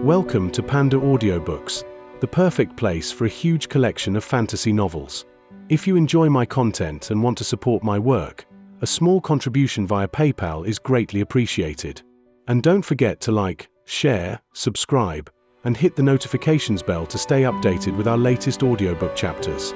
Welcome to PandaAudioBooks, the perfect place for a huge collection of fantasy novels. If you enjoy my content and want to support my work, a small contribution via PayPal is greatly appreciated. And don't forget to like, share, subscribe, and hit the notifications bell to stay updated with our latest audiobook chapters.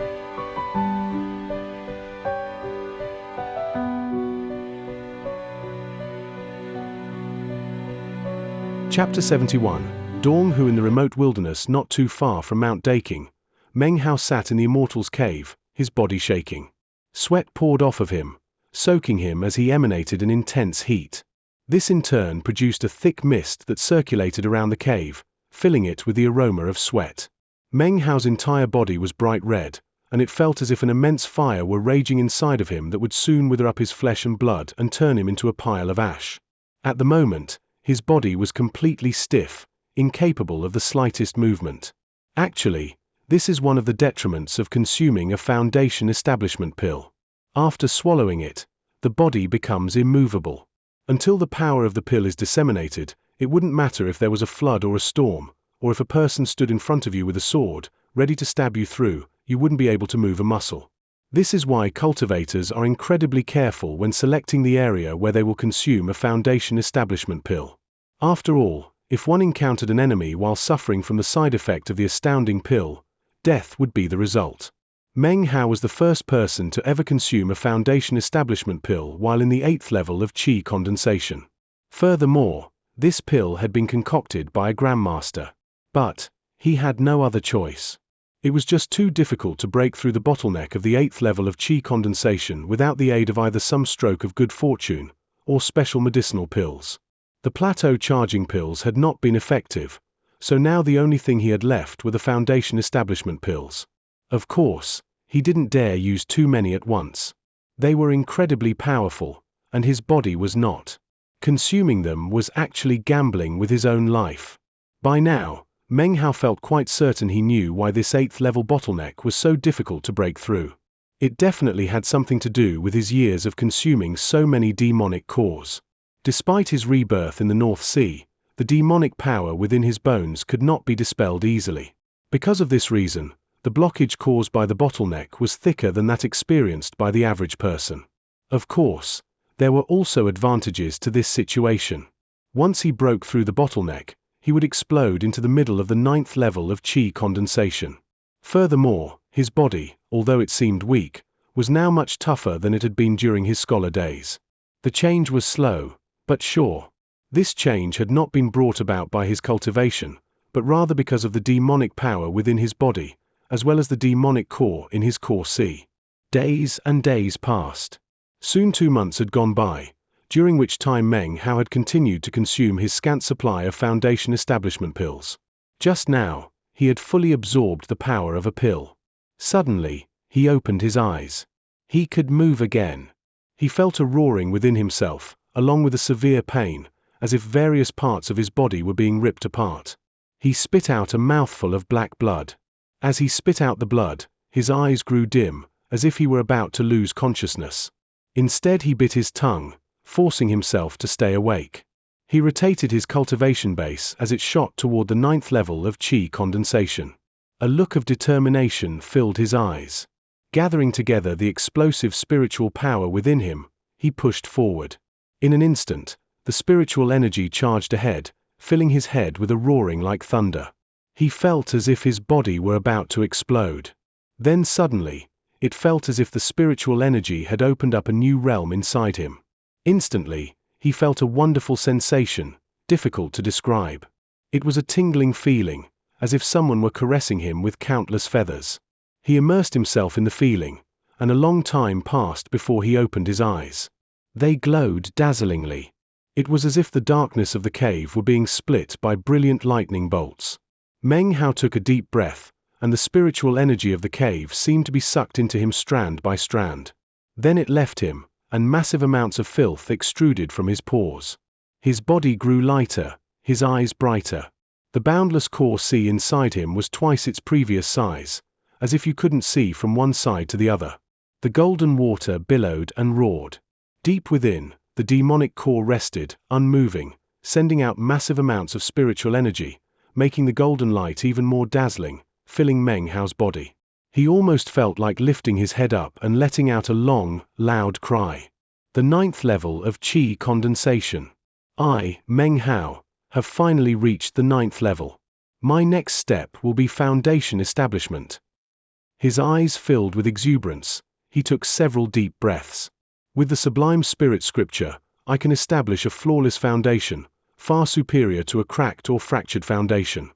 Chapter 71. Dong Hu. In the remote wilderness not too far from Mount Daking, Meng Hao sat in the Immortal's cave, his body shaking. Sweat poured off of him, soaking him as he emanated an intense heat. This in turn produced a thick mist that circulated around the cave, filling it with the aroma of sweat. Meng Hao's entire body was bright red, and it felt as if an immense fire were raging inside of him that would soon wither up his flesh and blood and turn him into a pile of ash. At the moment, his body was completely stiff, incapable of the slightest movement. Actually, this is one of the detriments of consuming a Foundation establishment pill. After swallowing it, the body becomes immovable. Until the power of the pill is disseminated, it wouldn't matter if there was a flood or a storm, or if a person stood in front of you with a sword, ready to stab you through, you wouldn't be able to move a muscle. This is why cultivators are incredibly careful when selecting the area where they will consume a Foundation establishment pill. After all, if one encountered an enemy while suffering from the side effect of the astounding pill, death would be the result. Meng Hao was the first person to ever consume a Foundation establishment pill while in the 8th level of qi condensation. Furthermore, this pill had been concocted by a grandmaster. But he had no other choice. It was just too difficult to break through the bottleneck of the 8th level of qi condensation without the aid of either some stroke of good fortune or special medicinal pills. The plateau charging pills had not been effective, so now the only thing he had left were the Foundation establishment pills. Of course, he didn't dare use too many at once. They were incredibly powerful, and his body was not. Consuming them was actually gambling with his own life. By now, Meng Hao felt quite certain he knew why this 8th level bottleneck was so difficult to break through. It definitely had something to do with his years of consuming so many demonic cores. Despite his rebirth in the North Sea, the demonic power within his bones could not be dispelled easily. Because of this reason, the blockage caused by the bottleneck was thicker than that experienced by the average person. Of course, there were also advantages to this situation. Once he broke through the bottleneck, he would explode into the middle of the 9th level of qi condensation. Furthermore, his body, although it seemed weak, was now much tougher than it had been during his scholar days. The change was slow, but sure. This change had not been brought about by his cultivation, but rather because of the demonic power within his body, as well as the demonic core in his core C. Days and days passed. Soon 2 months had gone by, during which time Meng Hao had continued to consume his scant supply of Foundation establishment pills. Just now, he had fully absorbed the power of a pill. Suddenly, he opened his eyes. He could move again. He felt a roaring within himself, along with a severe pain, as if various parts of his body were being ripped apart. He spit out a mouthful of black blood. As he spit out the blood, his eyes grew dim, as if he were about to lose consciousness. Instead he bit his tongue, forcing himself to stay awake. He rotated his cultivation base as it shot toward the 9th level of qi condensation. A look of determination filled his eyes. Gathering together the explosive spiritual power within him, he pushed forward. In an instant, the spiritual energy charged ahead, filling his head with a roaring like thunder. He felt as if his body were about to explode. Then suddenly, it felt as if the spiritual energy had opened up a new realm inside him. Instantly, he felt a wonderful sensation, difficult to describe. It was a tingling feeling, as if someone were caressing him with countless feathers. He immersed himself in the feeling, and a long time passed before he opened his eyes. They glowed dazzlingly. It was as if the darkness of the cave were being split by brilliant lightning bolts. Meng Hao took a deep breath, and the spiritual energy of the cave seemed to be sucked into him strand by strand. Then it left him, and massive amounts of filth extruded from his pores. His body grew lighter, his eyes brighter. The boundless core sea inside him was twice its previous size, as if you couldn't see from one side to the other. The golden water billowed and roared. Deep within, the demonic core rested, unmoving, sending out massive amounts of spiritual energy, making the golden light even more dazzling, filling Meng Hao's body. He almost felt like lifting his head up and letting out a long, loud cry. The 9th level of qi condensation. I, Meng Hao, have finally reached the 9th level. My next step will be foundation establishment. His eyes filled with exuberance, he took several deep breaths. With the sublime spirit scripture, I can establish a flawless foundation, far superior to a cracked or fractured foundation.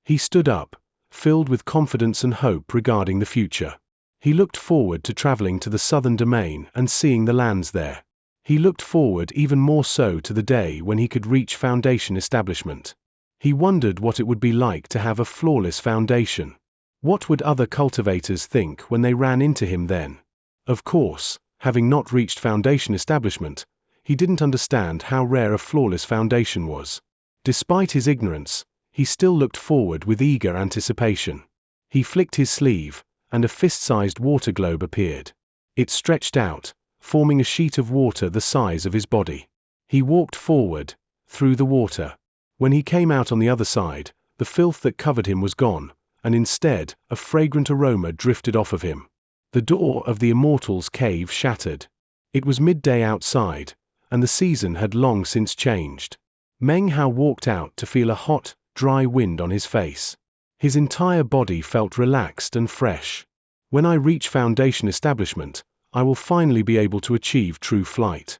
He stood up, filled with confidence and hope regarding the future. He looked forward to traveling to the southern domain and seeing the lands there. He looked forward even more so to the day when he could reach foundation establishment. He wondered what it would be like to have a flawless foundation. What would other cultivators think when they ran into him then? Of course, having not reached foundation establishment, he didn't understand how rare a flawless foundation was. Despite his ignorance, he still looked forward with eager anticipation. He flicked his sleeve, and a fist-sized water globe appeared. It stretched out, forming a sheet of water the size of his body. He walked forward, through the water. When he came out on the other side, the filth that covered him was gone, and instead, a fragrant aroma drifted off of him. The door of the Immortal's cave shattered. It was midday outside, and the season had long since changed. Meng Hao walked out to feel a hot, dry wind on his face. His entire body felt relaxed and fresh. When I reach foundation establishment, I will finally be able to achieve true flight.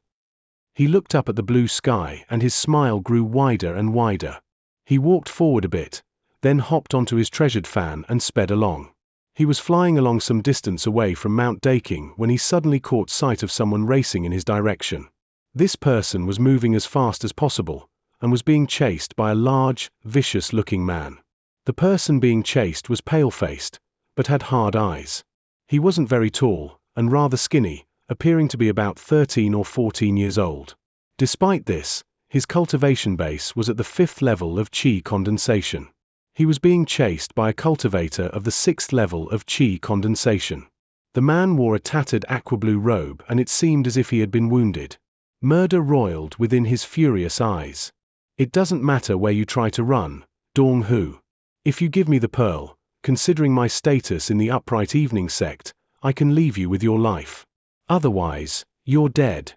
He looked up at the blue sky and his smile grew wider and wider. He walked forward a bit, then hopped onto his treasured fan and sped along. He was flying along some distance away from Mount Daking when he suddenly caught sight of someone racing in his direction. This person was moving as fast as possible, and was being chased by a large, vicious-looking man. The person being chased was pale-faced, but had hard eyes. He wasn't very tall, and rather skinny, appearing to be about 13 or 14 years old. Despite this, his cultivation base was at the 5th level of qi condensation. He was being chased by a cultivator of the 6th level of qi condensation. The man wore a tattered aqua-blue robe and it seemed as if he had been wounded. Murder roiled within his furious eyes. It doesn't matter where you try to run, Dong Hu. If you give me the pearl, considering my status in the upright evening sect, I can leave you with your life. Otherwise, you're dead.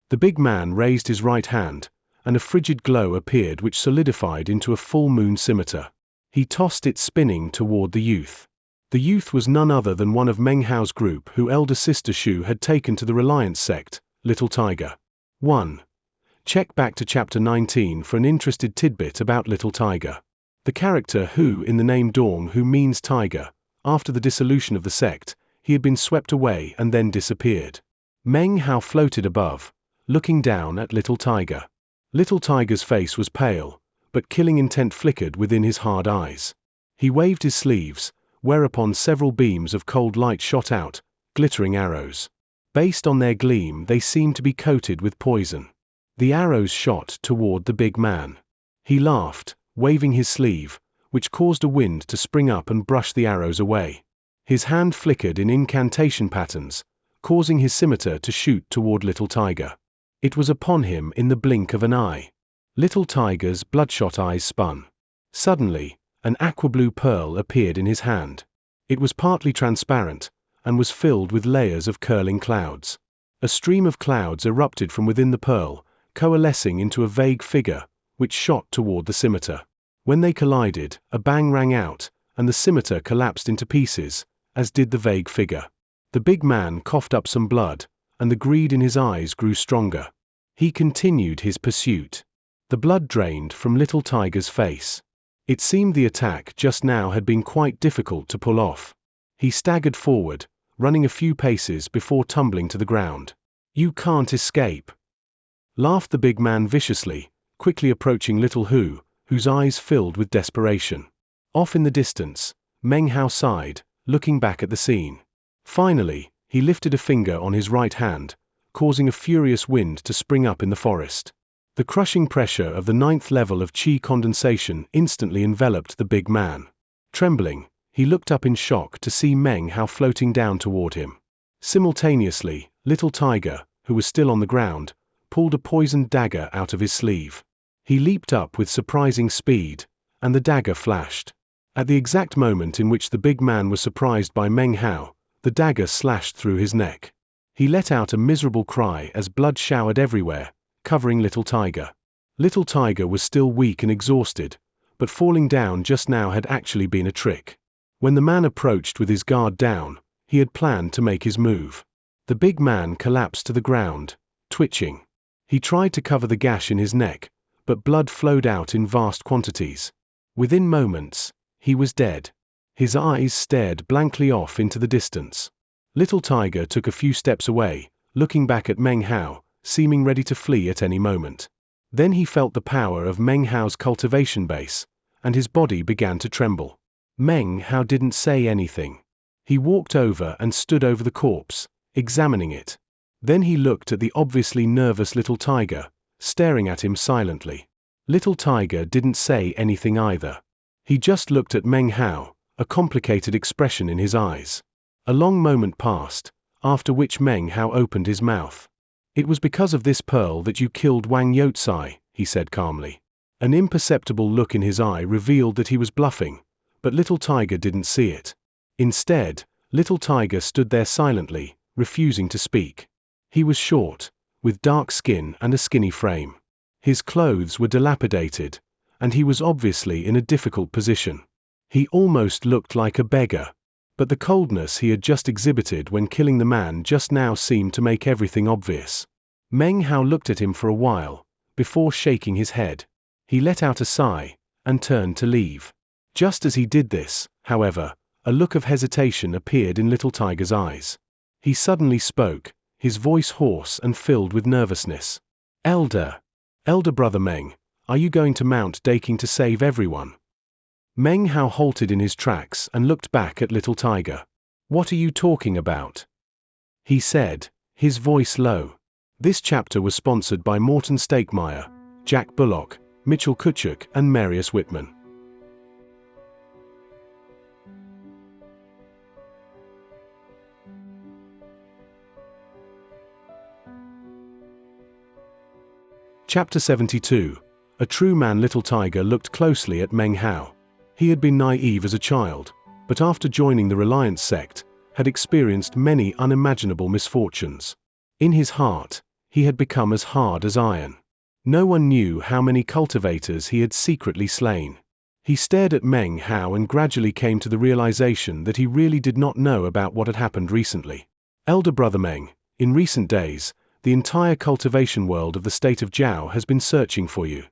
The big man raised his right hand, and a frigid glow appeared which solidified into a full moon scimitar. He tossed it spinning toward the youth. The youth was none other than one of Meng Hao's group who elder sister Shu had taken to the Reliance sect, Little Tiger. 1. Check back to chapter 19 for an interested tidbit about Little Tiger. The character who in the name Dong Hu means tiger, after the dissolution of the sect, he had been swept away and then disappeared. Meng Hao floated above, looking down at Little Tiger. Little Tiger's face was pale, but killing intent flickered within his hard eyes. He waved his sleeves, whereupon several beams of cold light shot out, glittering arrows. Based on their gleam they seemed to be coated with poison. The arrows shot toward the big man. He laughed, waving his sleeve, which caused a wind to spring up and brush the arrows away. His hand flickered in incantation patterns, causing his scimitar to shoot toward Little Tiger. It was upon him in the blink of an eye. Little Tiger's bloodshot eyes spun. Suddenly, an aqua-blue pearl appeared in his hand. It was partly transparent, and was filled with layers of curling clouds. A stream of clouds erupted from within the pearl, coalescing into a vague figure, which shot toward the scimitar. When they collided, a bang rang out, and the scimitar collapsed into pieces, as did the vague figure. The big man coughed up some blood, and the greed in his eyes grew stronger. He continued his pursuit. The blood drained from Little Tiger's face. It seemed the attack just now had been quite difficult to pull off. He staggered forward, running a few paces before tumbling to the ground. "You can't escape," laughed the big man viciously, quickly approaching Little Hu, whose eyes filled with desperation. Off in the distance, Meng Hao sighed, looking back at the scene. Finally, he lifted a finger on his right hand, causing a furious wind to spring up in the forest. The crushing pressure of the 9th level of qi condensation instantly enveloped the big man. Trembling, he looked up in shock to see Meng Hao floating down toward him. Simultaneously, Little Tiger, who was still on the ground, pulled a poisoned dagger out of his sleeve. He leaped up with surprising speed, and the dagger flashed. At the exact moment in which the big man was surprised by Meng Hao, the dagger slashed through his neck. He let out a miserable cry as blood showered everywhere, covering Little Tiger. Little Tiger was still weak and exhausted, but falling down just now had actually been a trick. When the man approached with his guard down, he had planned to make his move. The big man collapsed to the ground, twitching. He tried to cover the gash in his neck, but blood flowed out in vast quantities. Within moments, he was dead. His eyes stared blankly off into the distance. Little Tiger took a few steps away, looking back at Meng Hao, seeming ready to flee at any moment. Then he felt the power of Meng Hao's cultivation base, and his body began to tremble. Meng Hao didn't say anything. He walked over and stood over the corpse, examining it. Then he looked at the obviously nervous Little Tiger, staring at him silently. Little Tiger didn't say anything either. He just looked at Meng Hao, a complicated expression in his eyes. A long moment passed, after which Meng Hao opened his mouth. "It was because of this pearl that you killed Wang Youcai," he said calmly. An imperceptible look in his eye revealed that he was bluffing, but Little Tiger didn't see it. Instead, Little Tiger stood there silently, refusing to speak. He was short, with dark skin and a skinny frame. His clothes were dilapidated, and he was obviously in a difficult position. He almost looked like a beggar. But the coldness he had just exhibited when killing the man just now seemed to make everything obvious. Meng Hao looked at him for a while, before shaking his head. He let out a sigh, and turned to leave. Just as he did this, however, a look of hesitation appeared in Little Tiger's eyes. He suddenly spoke, his voice hoarse and filled with nervousness. Elder brother Meng, are you going to Mount Daking to save everyone?" Meng Hao halted in his tracks and looked back at Little Tiger. "What are you talking about?" he said, his voice low. This chapter was sponsored by Morton Stakemire, Jack Bullock, Mitchell Kutchuk and Marius Whitman. Chapter 72. A true man. Little Tiger looked closely at Meng Hao. He had been naive as a child, but after joining the Reliance sect, had experienced many unimaginable misfortunes. In his heart, he had become as hard as iron. No one knew how many cultivators he had secretly slain. He stared at Meng Hao and gradually came to the realization that he really did not know about what had happened recently. "Elder brother Meng, in recent days, the entire cultivation world of the state of Zhao has been searching for you.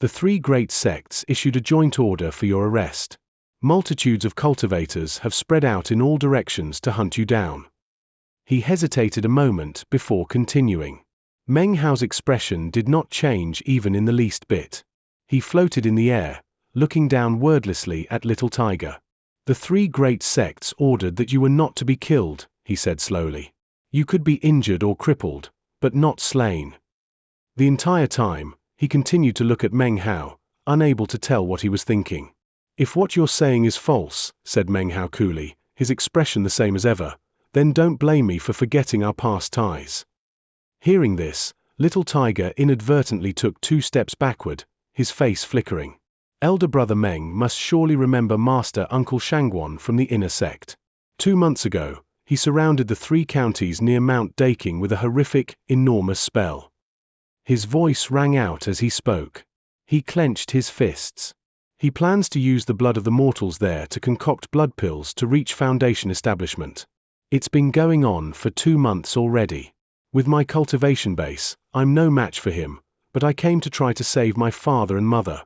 The three great sects issued a joint order for your arrest. Multitudes of cultivators have spread out in all directions to hunt you down." He hesitated a moment before continuing. Meng Hao's expression did not change even in the least bit. He floated in the air, looking down wordlessly at Little Tiger. "The three great sects ordered that you were not to be killed," he said slowly. "You could be injured or crippled, but not slain." The entire time, he continued to look at Meng Hao, unable to tell what he was thinking. "If what you're saying is false," said Meng Hao coolly, his expression the same as ever, "then don't blame me for forgetting our past ties." Hearing this, Little Tiger inadvertently took 2 steps backward, his face flickering. Elder brother Meng must surely remember Master Uncle Xianxia from the inner sect. 2 months ago, he surrounded the 3 counties near Mount Daking with a horrific, enormous spell. His voice rang out as he spoke. He clenched his fists. He plans to use the blood of the mortals there to concoct blood pills to reach Foundation establishment. It's been going on for 2 months already. With my cultivation base, I'm no match for him, but I came to try to save my father and mother.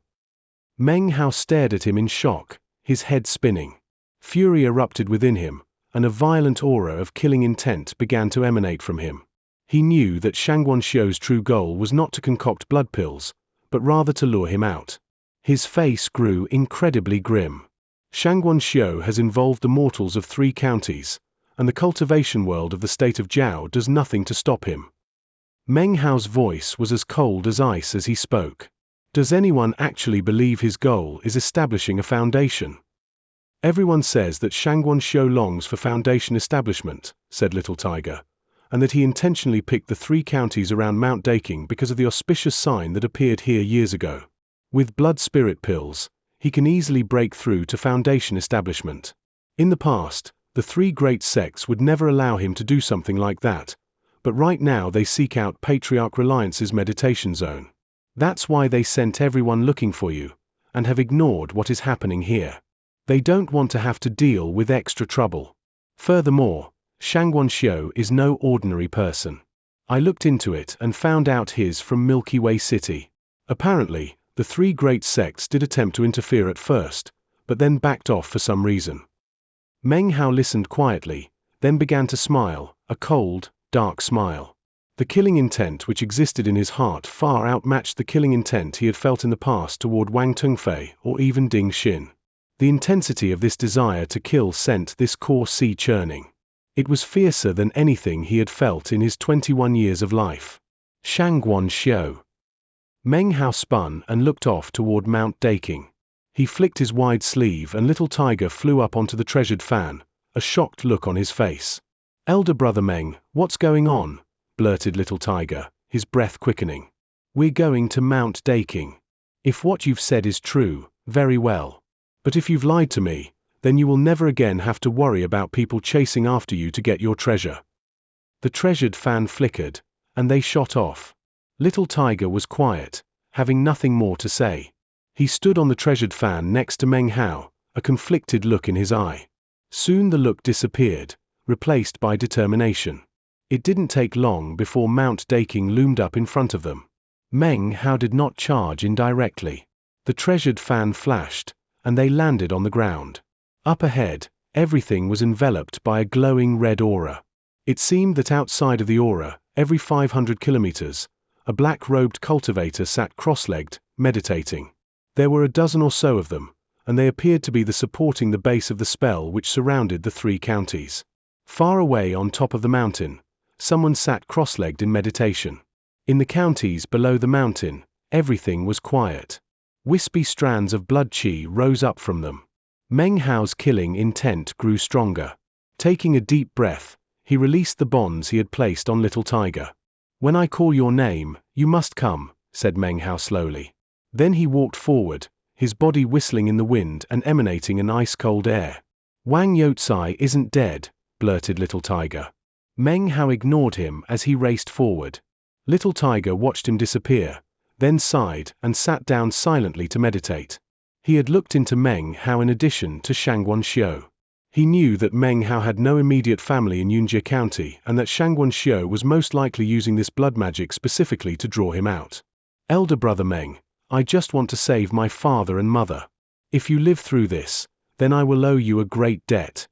Meng Hao stared at him in shock, his head spinning. Fury erupted within him, and a violent aura of killing intent began to emanate from him. He knew that Xianxua's true goal was not to concoct blood pills, but rather to lure him out. His face grew incredibly grim. Xianxua has involved the mortals of 3 counties, and the cultivation world of the state of Zhao does nothing to stop him. Meng Hao's voice was as cold as ice as he spoke. Does anyone actually believe his goal is establishing a foundation? "Everyone says that Xianxua longs for Foundation establishment," said Little Tiger, "and that he intentionally picked the 3 counties around Mount Daking because of the auspicious sign that appeared here years ago. With blood spirit pills, he can easily break through to Foundation establishment. In the past, the three great sects would never allow him to do something like that, but right now they seek out Patriarch Reliance's meditation zone. That's why they sent everyone looking for you, and have ignored what is happening here. They don't want to have to deal with extra trouble. Furthermore, Xianxia is no ordinary person. I looked into it and found out he's from Milky Way City. Apparently, the three great sects did attempt to interfere at first, but then backed off for some reason. Meng Hao listened quietly, then began to smile, a cold, dark smile. The killing intent which existed in his heart far outmatched the killing intent he had felt in the past toward Wang Tongfei or even Ding Xin. The intensity of this desire to kill sent this core sea churning. It was fiercer than anything he had felt in his 21 years of life. Xianxia. Meng Hao spun and looked off toward Mount Daking. He flicked his wide sleeve and Little Tiger flew up onto the treasured fan, a shocked look on his face. "Elder brother Meng, what's going on?" blurted Little Tiger, his breath quickening. "We're going to Mount Daking. If what you've said is true, very well. But if you've lied to me, then you will never again have to worry about people chasing after you to get your treasure." The treasured fan flickered, and they shot off. Little Tiger was quiet, having nothing more to say. He stood on the treasured fan next to Meng Hao, a conflicted look in his eye. Soon the look disappeared, replaced by determination. It didn't take long before Mount Daking loomed up in front of them. Meng Hao did not charge indirectly. The treasured fan flashed, and they landed on the ground. Up ahead, everything was enveloped by a glowing red aura. It seemed that outside of the aura, every 500 kilometers, a black-robed cultivator sat cross-legged, meditating. There were a dozen or so of them, and they appeared to be supporting the base of the spell which surrounded the three counties. Far away on top of the mountain, someone sat cross-legged in meditation. In the counties below the mountain, everything was quiet. Wispy strands of blood qi rose up from them. Meng Hao's killing intent grew stronger. Taking a deep breath, he released the bonds he had placed on Little Tiger. "When I call your name, you must come," said Meng Hao slowly. Then he walked forward, his body whistling in the wind and emanating an ice-cold air. "Wang Youcai isn't dead," blurted Little Tiger. Meng Hao ignored him as he raced forward. Little Tiger watched him disappear, then sighed and sat down silently to meditate. He had looked into Meng Hao in addition to Xianxia. He knew that Meng Hao had no immediate family in Yunjia County and that Xianxia was most likely using this blood magic specifically to draw him out. "Elder brother Meng, I just want to save my father and mother. If you live through this, then I will owe you a great debt."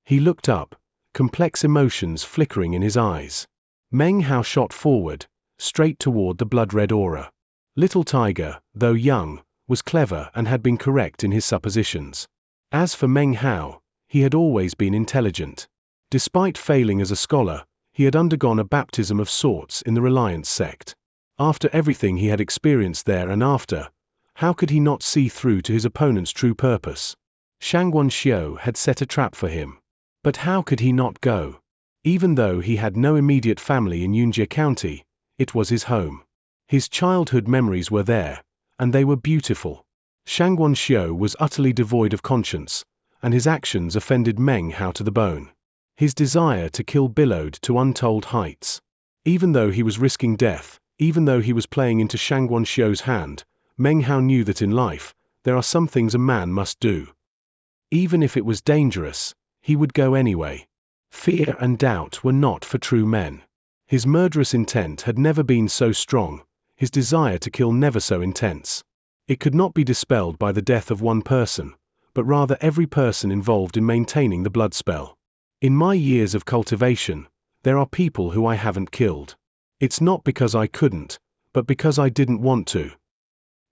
He looked up, complex emotions flickering in his eyes. Meng Hao shot forward, straight toward the blood-red aura. Little Tiger, though young, was clever and had been correct in his suppositions. As for Meng Hao, he had always been intelligent. Despite failing as a scholar, he had undergone a baptism of sorts in the Reliance sect. After everything he had experienced there and after, how could he not see through to his opponent's true purpose? Xianxia had set a trap for him. But how could he not go? Even though he had no immediate family in Yunjia County, it was his home. His childhood memories were there, and they were beautiful. Xianxia was utterly devoid of conscience, and his actions offended Meng Hao to the bone. His desire to kill billowed to untold heights. Even though he was risking death, even though he was playing into Xianxia's hand, Meng Hao knew that in life, there are some things a man must do. Even if it was dangerous, he would go anyway. Fear and doubt were not for true men. His murderous intent had never been so strong, his desire to kill never so intense. It could not be dispelled by the death of one person, but rather every person involved in maintaining the blood spell. In my years of cultivation, there are people who I haven't killed. It's not because I couldn't, but because I didn't want to.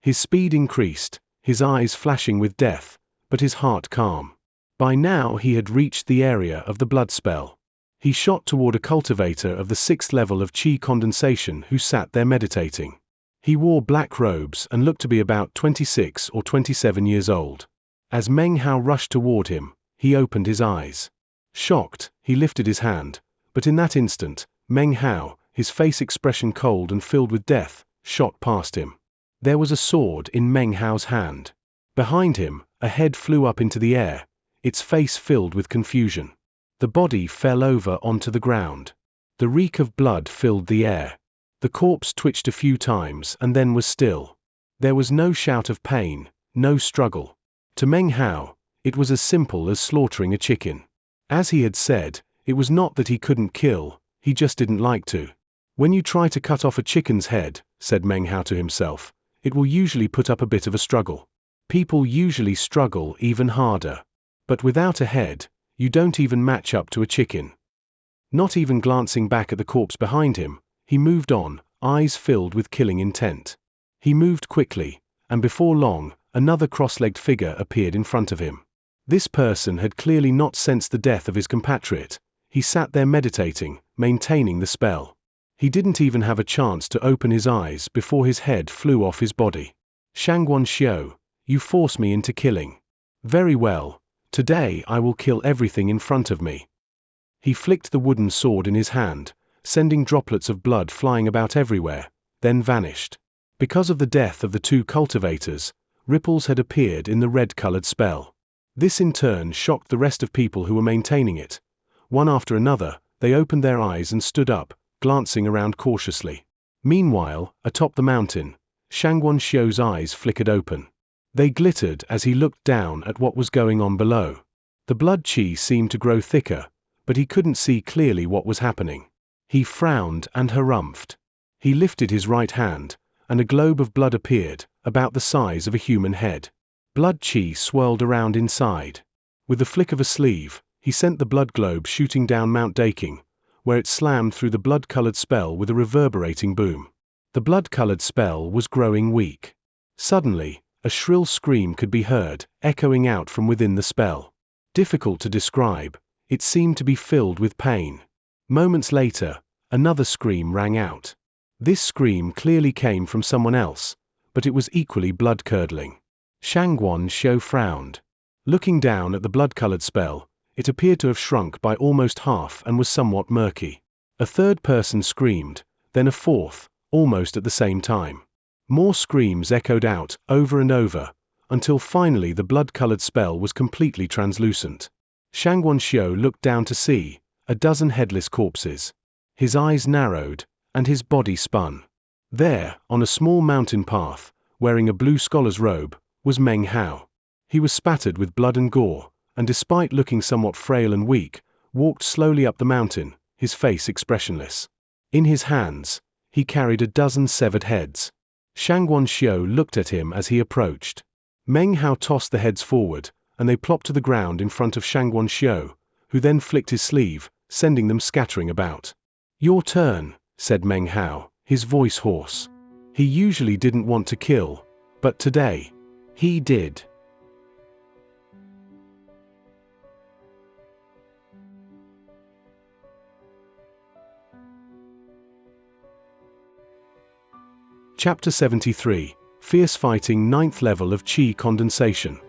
His speed increased, his eyes flashing with death, but his heart calm. By now he had reached the area of the blood spell. He shot toward a cultivator of the 6th level of qi condensation who sat there meditating. He wore black robes and looked to be about 26 or 27 years old. As Meng Hao rushed toward him, he opened his eyes. Shocked, he lifted his hand, but in that instant, Meng Hao, his face expression cold and filled with death, shot past him. There was a sword in Meng Hao's hand. Behind him, a head flew up into the air, its face filled with confusion. The body fell over onto the ground. The reek of blood filled the air. The corpse twitched a few times and then was still. There was no shout of pain, no struggle. To Meng Hao, it was as simple as slaughtering a chicken. As he had said, it was not that he couldn't kill, he just didn't like to. When you try to cut off a chicken's head, said Meng Hao to himself, it will usually put up a bit of a struggle. People usually struggle even harder. But without a head, you don't even match up to a chicken. Not even glancing back at the corpse behind him, he moved on, eyes filled with killing intent. He moved quickly, and before long, another cross-legged figure appeared in front of him. This person had clearly not sensed the death of his compatriot. He sat there meditating, maintaining the spell. He didn't even have a chance to open his eyes before his head flew off his body. Xianxia, you force me into killing. Very well, today I will kill everything in front of me. He flicked the wooden sword in his hand, sending droplets of blood flying about everywhere, then vanished. Because of the death of the two cultivators, ripples had appeared in the red-colored spell. This in turn shocked the rest of people who were maintaining it. One after another, they opened their eyes and stood up, glancing around cautiously. Meanwhile, atop the mountain, Xianxia's eyes flickered open. They glittered as he looked down at what was going on below. The blood qi seemed to grow thicker, but he couldn't see clearly what was happening. He frowned and harumphed. He lifted his right hand, and a globe of blood appeared, about the size of a human head. Blood qi swirled around inside. With the flick of a sleeve, he sent the blood globe shooting down Mount Daking, where it slammed through the blood-colored spell with a reverberating boom. The blood-colored spell was growing weak. Suddenly, a shrill scream could be heard, echoing out from within the spell. Difficult to describe, it seemed to be filled with pain. Moments later, another scream rang out. This scream clearly came from someone else, but it was equally blood-curdling. Xianxia frowned. Looking down at the blood-colored spell, it appeared to have shrunk by almost half and was somewhat murky. A third person screamed, then a fourth, almost at the same time. More screams echoed out, over and over, until finally the blood-colored spell was completely translucent. Xianxia looked down to see a dozen headless corpses. His eyes narrowed, and his body spun. There, on a small mountain path, wearing a blue scholar's robe, was Meng Hao. He was spattered with blood and gore, and despite looking somewhat frail and weak, walked slowly up the mountain, his face expressionless. In his hands, he carried a dozen severed heads. Xianxia looked at him as he approached. Meng Hao tossed the heads forward, and they plopped to the ground in front of Xianxia, who then flicked his sleeve, sending them scattering about. Your turn, said Meng Hao, his voice hoarse. He usually didn't want to kill, but today, he did. Chapter 73, Fierce Fighting 9th Level of Qi Condensation.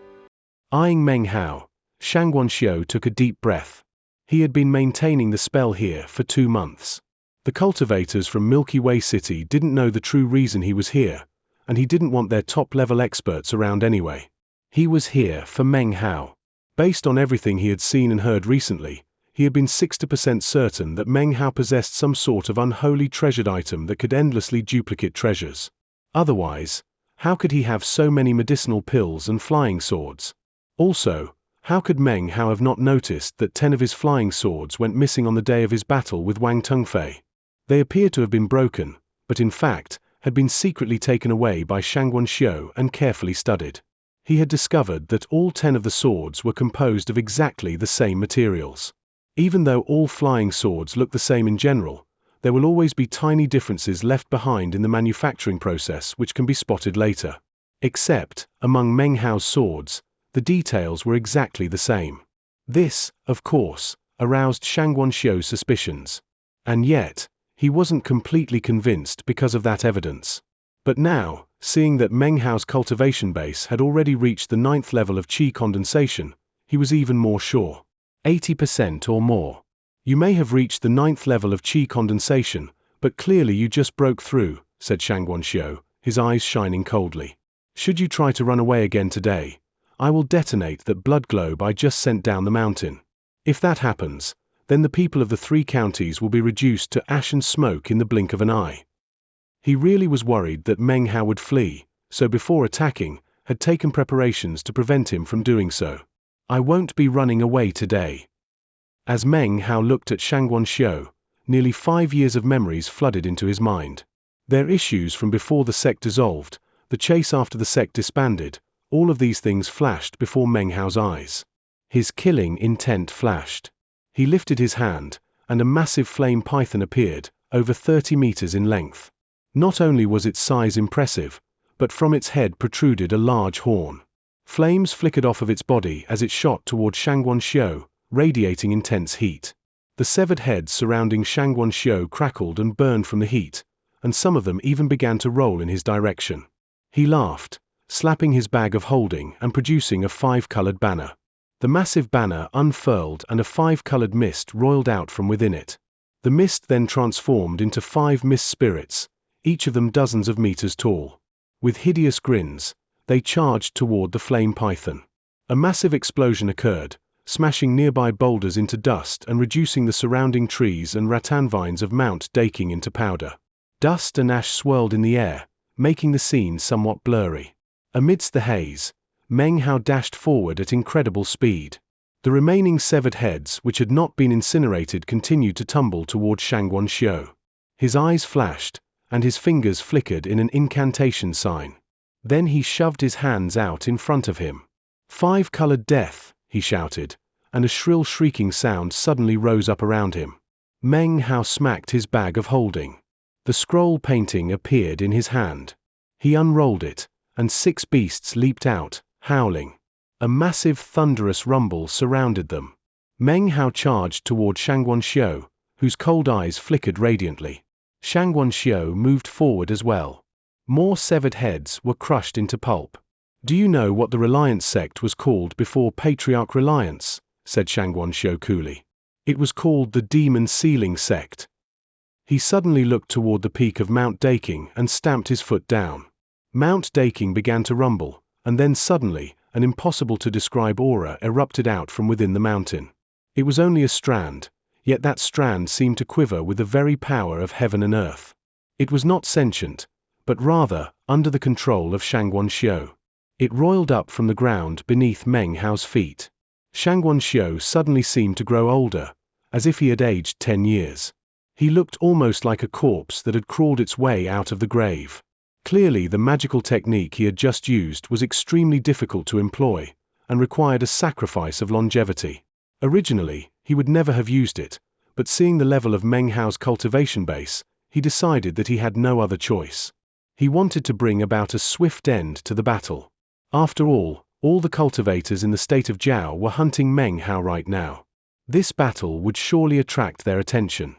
Eyeing Meng Hao, Xianxia took a deep breath. He had been maintaining the spell here for 2 months. The cultivators from Milky Way City didn't know the true reason he was here, and he didn't want their top-level experts around anyway. He was here for Meng Hao. Based on everything he had seen and heard recently, he had been 60% certain that Meng Hao possessed some sort of unholy treasured item that could endlessly duplicate treasures. Otherwise, how could he have so many medicinal pills and flying swords? Also, how could Meng Hao have not noticed that 10 of his flying swords went missing on the day of his battle with Wang Tengfei? They appeared to have been broken, but in fact, had been secretly taken away by Xianxia and carefully studied. He had discovered that all 10 of the swords were composed of exactly the same materials. Even though all flying swords look the same in general, there will always be tiny differences left behind in the manufacturing process which can be spotted later. Except, among Meng Hao's swords, the details were exactly the same. This, of course, aroused Xianxia's suspicions. And yet, he wasn't completely convinced because of that evidence. But now, seeing that Meng Hao's cultivation base had already reached the 9th level of qi condensation, he was even more sure. 80% or more. You may have reached the 9th level of qi condensation, but clearly you just broke through, said Xianxia, his eyes shining coldly. Should you try to run away again today, I will detonate that blood globe I just sent down the mountain. If that happens, then the people of the 3 counties will be reduced to ash and smoke in the blink of an eye. He really was worried that Meng Hao would flee, so before attacking, had taken preparations to prevent him from doing so. I won't be running away today. As Meng Hao looked at Xianxia, nearly 5 years of memories flooded into his mind. Their issues from before the sect dissolved, the chase after the sect disbanded, all of these things flashed before Meng Hao's eyes. His killing intent flashed. He lifted his hand, and a massive flame python appeared, over 30 meters in length. Not only was its size impressive, but from its head protruded a large horn. Flames flickered off of its body as it shot toward Xianxia, radiating intense heat. The severed heads surrounding Xianxia crackled and burned from the heat, and some of them even began to roll in his direction. He laughed, slapping his bag of holding and producing a 5-colored banner. The massive banner unfurled and a 5-colored mist roiled out from within it. The mist then transformed into 5 mist spirits, each of them dozens of meters tall. With hideous grins, they charged toward the flame python. A massive explosion occurred, smashing nearby boulders into dust and reducing the surrounding trees and rattan vines of Mount Daking into powder. Dust and ash swirled in the air, making the scene somewhat blurry. Amidst the haze, Meng Hao dashed forward at incredible speed. The remaining severed heads which had not been incinerated continued to tumble toward Xianxia. His eyes flashed, and his fingers flickered in an incantation sign. Then he shoved his hands out in front of him. 5-colored death, he shouted, and a shrill shrieking sound suddenly rose up around him. Meng Hao smacked his bag of holding. The scroll painting appeared in his hand. He unrolled it, and 6 beasts leaped out, howling. A massive thunderous rumble surrounded them. Meng Hao charged toward Xianxia, whose cold eyes flickered radiantly. Xianxia moved forward as well. More severed heads were crushed into pulp. Do you know what the Reliance sect was called before Patriarch Reliance? Said Xianxia coolly. It was called the Demon Sealing Sect. He suddenly looked toward the peak of Mount Daking and stamped his foot down. Mount Daking began to rumble, and then suddenly, an impossible-to-describe aura erupted out from within the mountain. It was only a strand, yet that strand seemed to quiver with the very power of heaven and earth. It was not sentient, but rather, under the control of Xianxia. It roiled up from the ground beneath Meng Hao's feet. Xianxia suddenly seemed to grow older, as if he had aged 10 years. He looked almost like a corpse that had crawled its way out of the grave. Clearly the magical technique he had just used was extremely difficult to employ, and required a sacrifice of longevity. Originally, he would never have used it, but seeing the level of Meng Hao's cultivation base, he decided that he had no other choice. He wanted to bring about a swift end to the battle. After all the cultivators in the state of Jiao were hunting Meng Hao right now. This battle would surely attract their attention.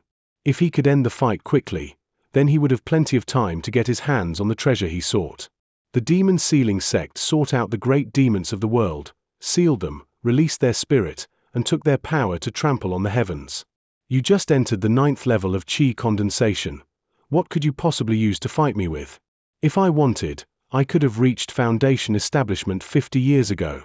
If he could end the fight quickly, then he would have plenty of time to get his hands on the treasure he sought. The Demon Sealing Sect sought out the great demons of the world, sealed them, released their spirit, and took their power to trample on the heavens. You just entered the 9th level of Qi condensation. What could you possibly use to fight me with? If I wanted, I could have reached Foundation establishment 50 years ago.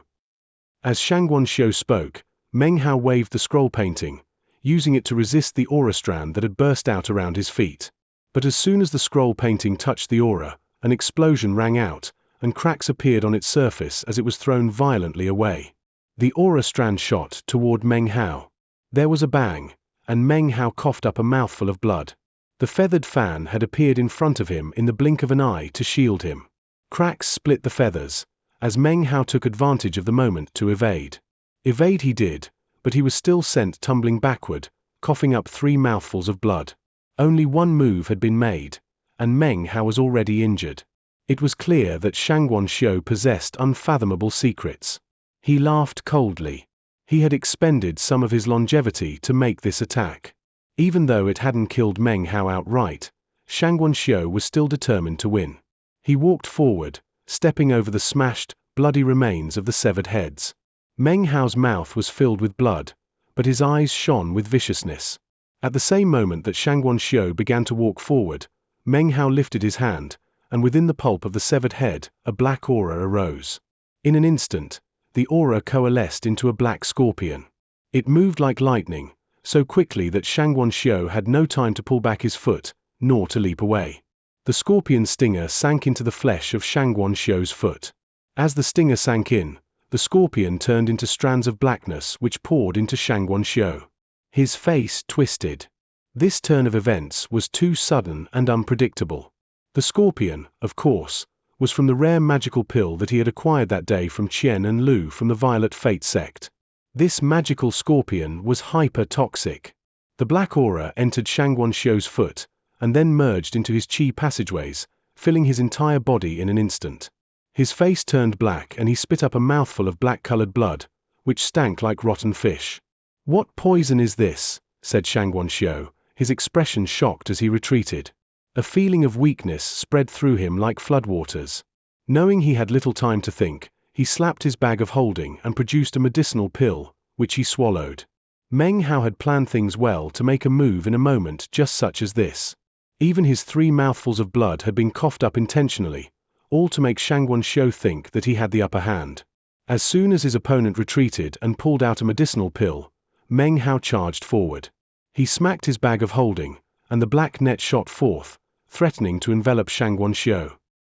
As Xianxia spoke, Meng Hao waved the scroll painting, using it to resist the aura strand that had burst out around his feet. But as soon as the scroll painting touched the aura, an explosion rang out, and cracks appeared on its surface as it was thrown violently away. The aura strand shot toward Meng Hao. There was a bang, and Meng Hao coughed up a mouthful of blood. The feathered fan had appeared in front of him in the blink of an eye to shield him. Cracks split the feathers, as Meng Hao took advantage of the moment to evade. Evade he did, but he was still sent tumbling backward, coughing up 3 mouthfuls of blood. Only one move had been made, and Meng Hao was already injured. It was clear that Xianxia possessed unfathomable secrets. He laughed coldly. He had expended some of his longevity to make this attack. Even though it hadn't killed Meng Hao outright, Xianxia was still determined to win. He walked forward, stepping over the smashed, bloody remains of the severed heads. Meng Hao's mouth was filled with blood, but his eyes shone with viciousness. At the same moment that Xianxia began to walk forward, Meng Hao lifted his hand, and within the pulp of the severed head, a black aura arose. In an instant, the aura coalesced into a black scorpion. It moved like lightning, so quickly that Xianxia had no time to pull back his foot, nor to leap away. The scorpion's stinger sank into the flesh of Xianxia's foot. As the stinger sank in, the scorpion turned into strands of blackness which poured into Xianxia. His face twisted. This turn of events was too sudden and unpredictable. The scorpion, of course, was from the rare magical pill that he had acquired that day from Qian and Lu from the Violet Fate sect. This magical scorpion was hyper-toxic. The black aura entered Xianxia's foot, and then merged into his qi passageways, filling his entire body in an instant. His face turned black and he spit up a mouthful of black-colored blood, which stank like rotten fish. "What poison is this?" said Xianxia, his expression shocked as he retreated. A feeling of weakness spread through him like floodwaters. Knowing he had little time to think, he slapped his bag of holding and produced a medicinal pill, which he swallowed. Meng Hao had planned things well to make a move in a moment just such as this. Even his 3 mouthfuls of blood had been coughed up intentionally, all to make Xianxia think that he had the upper hand. As soon as his opponent retreated and pulled out a medicinal pill, Meng Hao charged forward. He smacked his bag of holding, and the black net shot forth, threatening to envelop Xianxia.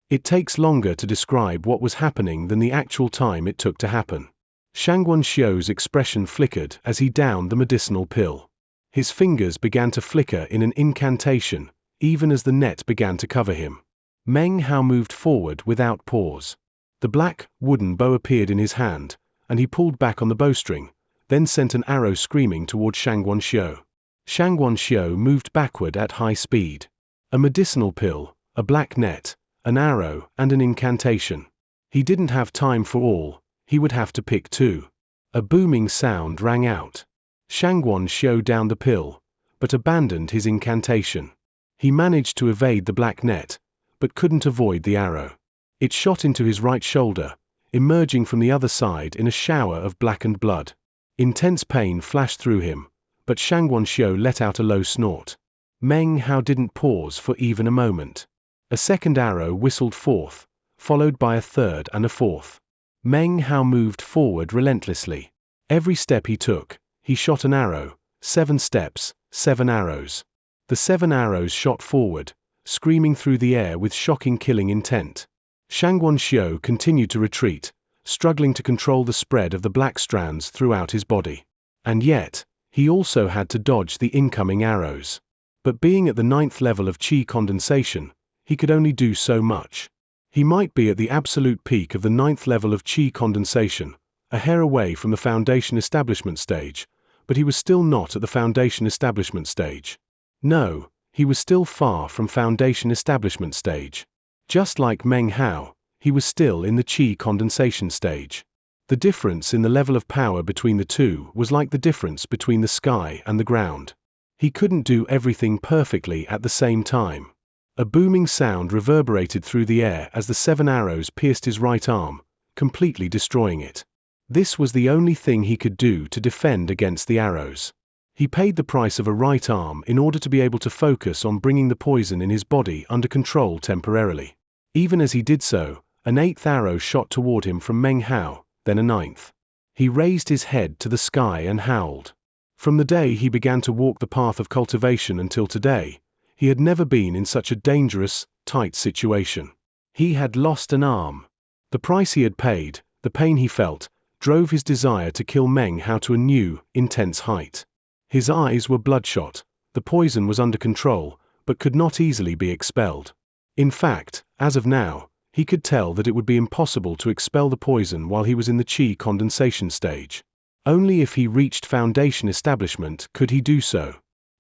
It takes longer to describe what was happening than the actual time it took to happen. Xianxia's expression flickered as he downed the medicinal pill. His fingers began to flicker in an incantation, even as the net began to cover him. Meng Hao moved forward without pause. The black, wooden bow appeared in his hand, and he pulled back on the bowstring, then sent an arrow screaming toward Xianxia. Xianxia moved backward at high speed. A medicinal pill, a black net, an arrow, and an incantation. He didn't have time for all, he would have to pick 2. A booming sound rang out. Xianxia downed the pill, but abandoned his incantation. He managed to evade the black net, but couldn't avoid the arrow. It shot into his right shoulder, emerging from the other side in a shower of blackened blood. Intense pain flashed through him, but Xianxia let out a low snort. Meng Hao didn't pause for even a moment. A second arrow whistled forth, followed by a third and a fourth. Meng Hao moved forward relentlessly. Every step he took, he shot an arrow. 7 steps, 7 arrows. The 7 arrows shot forward, screaming through the air with shocking killing intent. Xianxia continued to retreat, struggling to control the spread of the black strands throughout his body. And yet, he also had to dodge the incoming arrows. But being at the 9th level of qi condensation, he could only do so much. He might be at the absolute peak of the 9th level of qi condensation, a hair away from the foundation establishment stage, but he was still not at the foundation establishment stage. No, he was still far from foundation establishment stage. Just like Meng Hao, he was still in the qi condensation stage. The difference in the level of power between the two was like the difference between the sky and the ground. He couldn't do everything perfectly at the same time. A booming sound reverberated through the air as the 7 arrows pierced his right arm, completely destroying it. This was the only thing he could do to defend against the arrows. He paid the price of a right arm in order to be able to focus on bringing the poison in his body under control temporarily. Even as he did so, an 8th arrow shot toward him from Meng Hao, then a 9th. He raised his head to the sky and howled. From the day he began to walk the path of cultivation until today, he had never been in such a dangerous, tight situation. He had lost an arm. The price he had paid, the pain he felt, drove his desire to kill Meng Hao to a new, intense height. His eyes were bloodshot, the poison was under control, but could not easily be expelled. In fact, as of now, he could tell that it would be impossible to expel the poison while he was in the qi condensation stage. Only if he reached foundation establishment could he do so.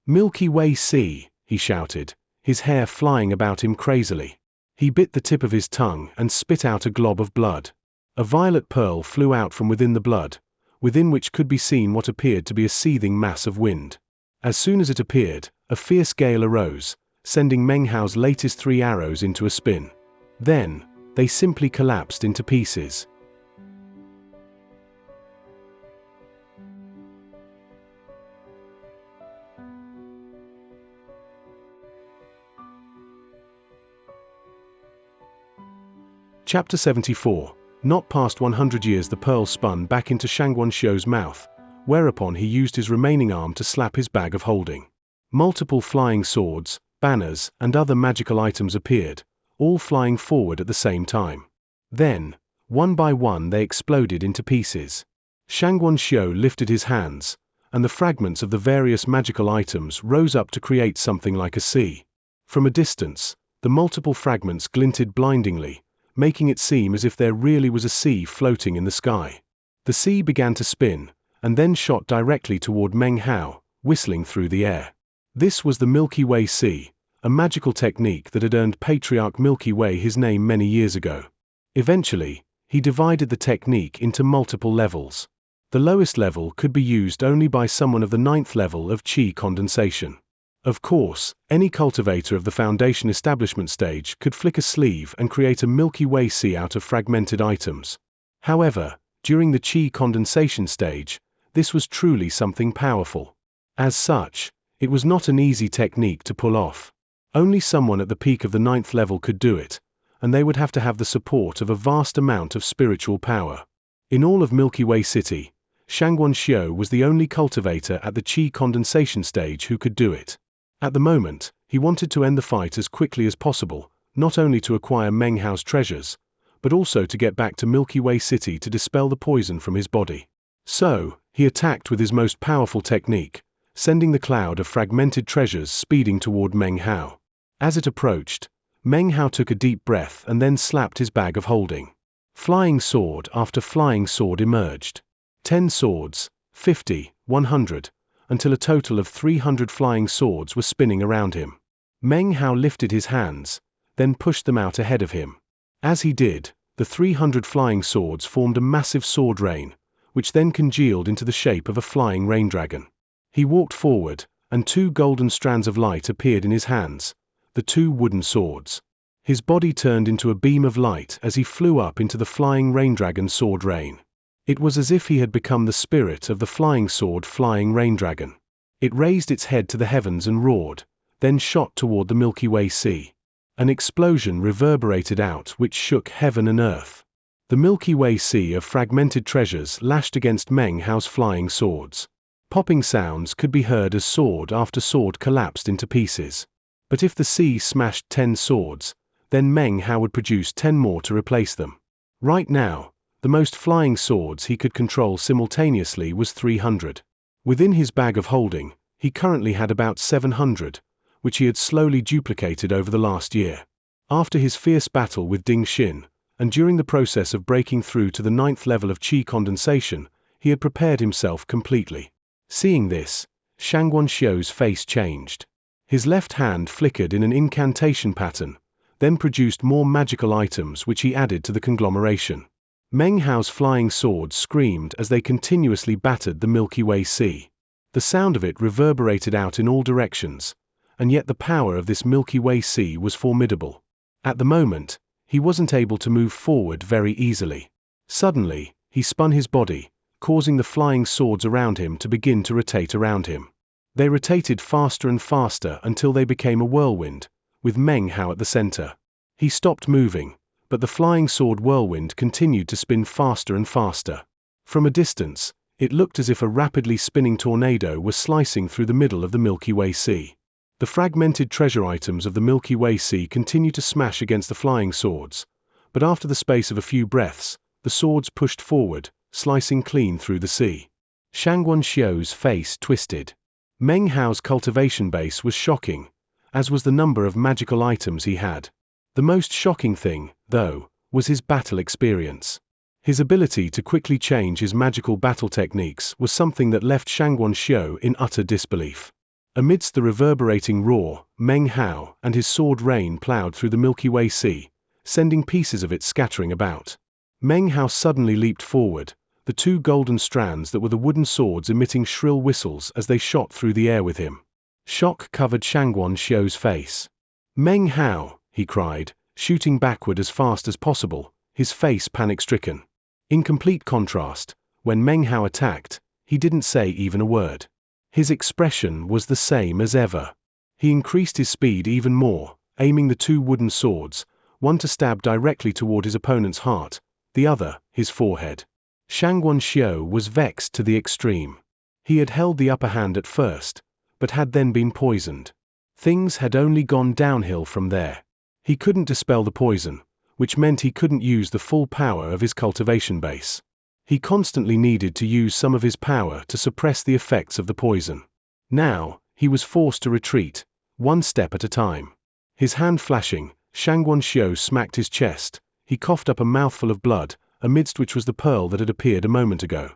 "Milky Way Sea," he shouted, his hair flying about him crazily. He bit the tip of his tongue and spit out a glob of blood. A violet pearl flew out from within the blood, within which could be seen what appeared to be a seething mass of wind. As soon as it appeared, a fierce gale arose, sending Meng Hao's latest 3 arrows into a spin. Then, they simply collapsed into pieces. Chapter 74. Not past 100 years the pearl spun back into Xianxia's mouth, whereupon he used his remaining arm to slap his bag of holding. Multiple flying swords, banners, and other magical items appeared, all flying forward at the same time. Then, one by one they exploded into pieces. Xianxia lifted his hands, and the fragments of the various magical items rose up to create something like a sea. From a distance, the multiple fragments glinted blindingly, making it seem as if there really was a sea floating in the sky. The sea began to spin, and then shot directly toward Meng Hao, whistling through the air. This was the Milky Way Sea, a magical technique that had earned Patriarch Milky Way his name many years ago. Eventually, he divided the technique into multiple levels. The lowest level could be used only by someone of the 9th level of Qi condensation. Of course, any cultivator of the foundation establishment stage could flick a sleeve and create a Milky Way Sea out of fragmented items. However, during the Qi condensation stage, this was truly something powerful. As such, it was not an easy technique to pull off. Only someone at the peak of the 9th level could do it, and they would have to have the support of a vast amount of spiritual power. In all of Milky Way City, Xianxia was the only cultivator at the Qi condensation stage who could do it. At the moment, he wanted to end the fight as quickly as possible, not only to acquire Meng Hao's treasures, but also to get back to Milky Way City to dispel the poison from his body. So, he attacked with his most powerful technique, sending the cloud of fragmented treasures speeding toward Meng Hao. As it approached, Meng Hao took a deep breath and then slapped his bag of holding. Flying sword after flying sword emerged. 10 swords, 50, 100, until a total of 300 flying swords were spinning around him. Meng Hao lifted his hands, then pushed them out ahead of him. As he did, the 300 flying swords formed a massive sword rain, which then congealed into the shape of a flying rain dragon. He walked forward, and 2 golden strands of light appeared in his hands, the 2 wooden swords. His body turned into a beam of light as he flew up into the flying rain dragon sword rain. It was as if he had become the spirit of the flying sword flying rain dragon. It raised its head to the heavens and roared, then shot toward the Milky Way Sea. An explosion reverberated out which shook heaven and earth. The Milky Way Sea of fragmented treasures lashed against Meng Hao's flying swords. Popping sounds could be heard as sword after sword collapsed into pieces. But if the sea smashed 10 swords, then Meng Hao would produce 10 more to replace them. Right now, the most flying swords he could control simultaneously was 300. Within his bag of holding, he currently had about 700, which he had slowly duplicated over the last year. After his fierce battle with Ding Xin, and during the process of breaking through to the 9th level of Qi condensation, he had prepared himself completely. Seeing this, Xianxia's face changed. His left hand flickered in an incantation pattern, then produced more magical items which he added to the conglomeration. Meng Hao's flying swords screamed as they continuously battered the Milky Way Sea. The sound of it reverberated out in all directions, and yet the power of this Milky Way Sea was formidable. At the moment, he wasn't able to move forward very easily. Suddenly, he spun his body, causing the flying swords around him to begin to rotate around him. They rotated faster and faster until they became a whirlwind, with Meng Hao at the center. He stopped moving, but the flying sword whirlwind continued to spin faster and faster. From a distance, it looked as if a rapidly spinning tornado was slicing through the middle of the Milky Way Sea. The fragmented treasure items of the Milky Way Sea continued to smash against the flying swords, but after the space of a few breaths, the swords pushed forward, slicing clean through the sea. Xianxia's face twisted. Meng Hao's cultivation base was shocking, as was the number of magical items he had. The most shocking thing, though, was his battle experience. His ability to quickly change his magical battle techniques was something that left Xianxia in utter disbelief. Amidst the reverberating roar, Meng Hao and his sword rain plowed through the Milky Way Sea, sending pieces of it scattering about. Meng Hao suddenly leaped forward, the 2 golden strands that were the wooden swords emitting shrill whistles as they shot through the air with him. Shock covered Xianxia's face. "Meng Hao!" he cried, shooting backward as fast as possible, his face panic-stricken. In complete contrast, when Meng Hao attacked, he didn't say even a word. His expression was the same as ever. He increased his speed even more, aiming the 2 wooden swords, one to stab directly toward his opponent's heart, the other, his forehead. Xianxia was vexed to the extreme. He had held the upper hand at first, but had then been poisoned. Things had only gone downhill from there. He couldn't dispel the poison, which meant he couldn't use the full power of his cultivation base. He constantly needed to use some of his power to suppress the effects of the poison. Now, he was forced to retreat, one step at a time. His hand flashing, Xianxia smacked his chest. He coughed up a mouthful of blood, amidst which was the pearl that had appeared a moment ago.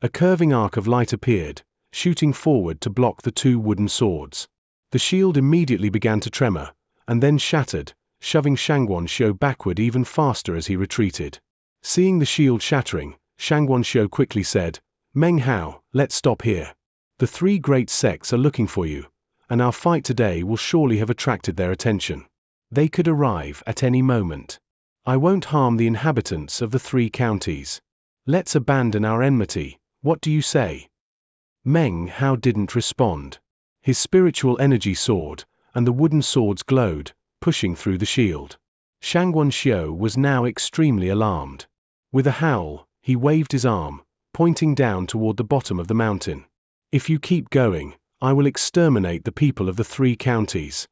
A curving arc of light appeared, shooting forward to block the two wooden swords. The shield immediately began to tremor, and then shattered, shoving Xianxia backward even faster as he retreated. Seeing the shield shattering, Xianxia quickly said, "Meng Hao, let's stop here. The three great sects are looking for you, and our fight today will surely have attracted their attention. They could arrive at any moment. I won't harm the inhabitants of the three counties. Let's abandon our enmity, what do you say?" Meng Hao didn't respond. His spiritual energy soared, and the wooden swords glowed, pushing through the shield. Xianxia was now extremely alarmed. With a howl, he waved his arm, pointing down toward the bottom of the mountain. "If you keep going, I will exterminate the people of the three counties."